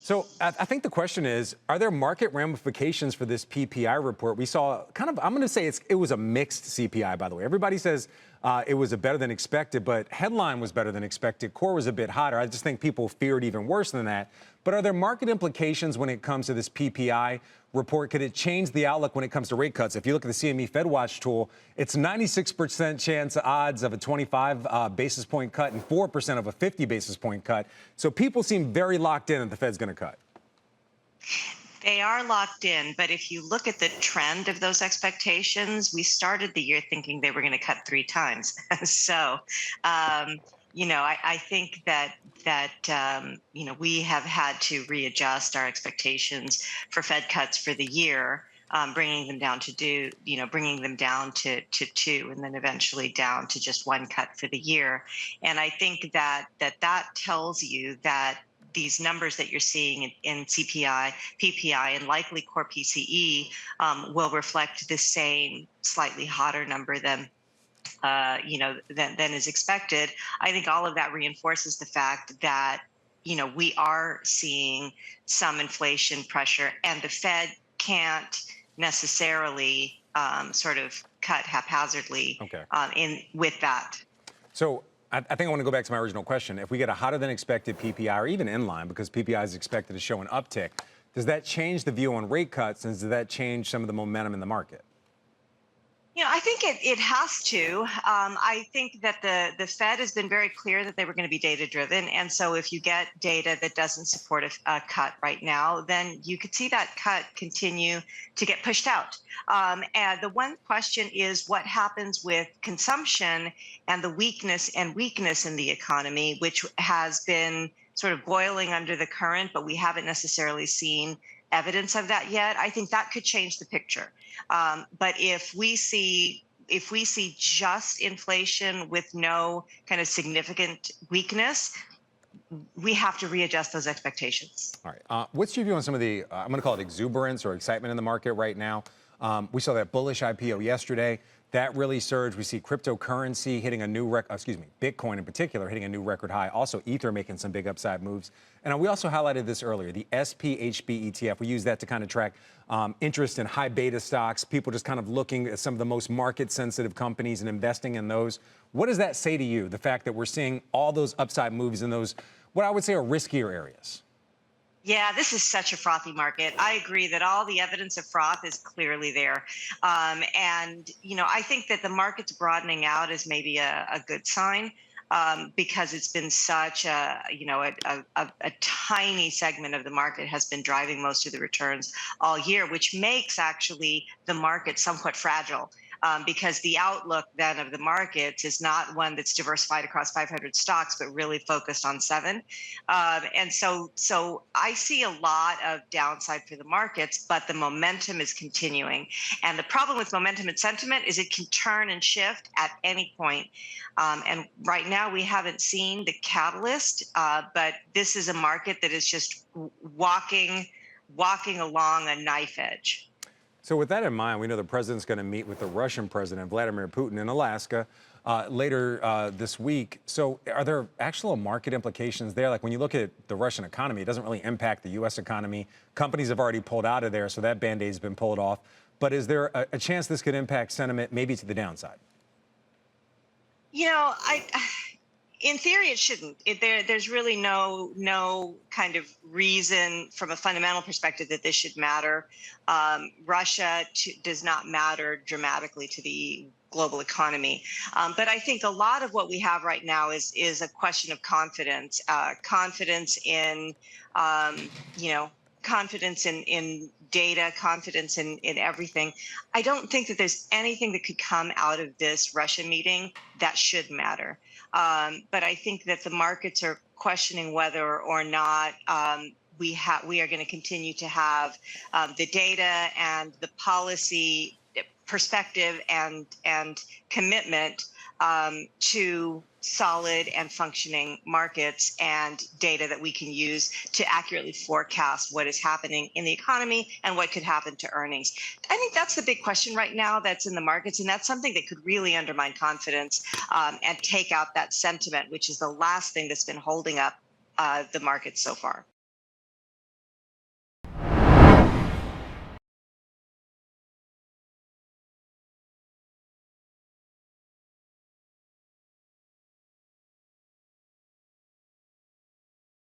So I think the question is, are there market ramifications for this PPI report? We saw kind of, I'm going to say it was a mixed CPI, by the way. Everybody says it was a better than expected, but headline was better than expected. Core was a bit hotter. I just think people feared even worse than that. But are there market implications when it comes to this PPI report? Could it change the outlook when it comes to rate cuts? If you look at the CME FedWatch tool, it's 96% chance odds of a 25 basis point cut and 4% of a 50 basis point cut. So people seem very locked in that the Fed's going to cut. They are locked in, but if you look at the trend of those expectations, we started the year thinking they were going to cut 3 times. So, I think that we have had to readjust our expectations for Fed cuts for the year, bringing them down to two, and then eventually down to just 1 cut for the year. And I think that tells you that these numbers that you're seeing in CPI, PPI, and likely core PCE will reflect the same slightly hotter number than is expected. I think all of that reinforces the fact that we are seeing some inflation pressure, and the Fed can't necessarily sort of cut haphazardly with that. So I think I want to go back to my original question. If we get a hotter than expected PPI, or even in line, because PPI is expected to show an uptick, does that change the view on rate cuts, and does that change some of the momentum in the market? I think it has to. I think that the Fed has been very clear that they were going to be data driven. And so if you get data that doesn't support a cut right now, then you could see that cut continue to get pushed out. And the one question is what happens with consumption and the weakness in the economy, which has been sort of boiling under the current, but we haven't necessarily seen evidence of that yet. I think that could change the picture. But if we see just inflation with no kind of significant weakness, we have to readjust those expectations. All right. What's your view on some of the, I'm going to call it exuberance or excitement in the market right now? We saw that bullish IPO yesterday. That really surged. We see cryptocurrency hitting a new Bitcoin in particular hitting a new record high. Also, Ether making some big upside moves. And we also highlighted this earlier, the SPHB ETF. We use that to kind of track interest in high beta stocks, people just kind of looking at some of the most market sensitive companies and investing in those. What does that say to you, the fact that we're seeing all those upside moves in those, what I would say are riskier areas? Yeah, this is such a frothy market. I agree that all the evidence of froth is clearly there. I think that the market's broadening out is maybe a good sign because it's been such a tiny segment of the market has been driving most of the returns all year, which makes actually the market somewhat fragile. Because the outlook then of the markets is not one that's diversified across 500 stocks, but really focused on 7. And so I see a lot of downside for the markets, but the momentum is continuing. And the problem with momentum and sentiment is it can turn and shift at any point. And right now we haven't seen the catalyst, but this is a market that is just walking along a knife edge. So with that in mind, we know the president's going to meet with the Russian president, Vladimir Putin, in Alaska later this week. So are there actual market implications there? Like when you look at the Russian economy, it doesn't really impact the U.S. economy. Companies have already pulled out of there, so that Band-Aid's been pulled off. But is there a chance this could impact sentiment maybe to the downside? In theory, it shouldn't. There's really no kind of reason from a fundamental perspective that this should matter. Russia does not matter dramatically to the global economy. But I think a lot of what we have right now is a question of confidence, confidence in data, confidence in everything. I don't think that there's anything that could come out of this Russia meeting that should matter. But I think that the markets are questioning whether or not we are going to continue to have the data and the policy perspective and commitment to solid and functioning markets and data that we can use to accurately forecast what is happening in the economy and what could happen to earnings. I think that's the big question right now that's in the markets, and that's something that could really undermine confidence and take out that sentiment, which is the last thing that's been holding up the markets so far.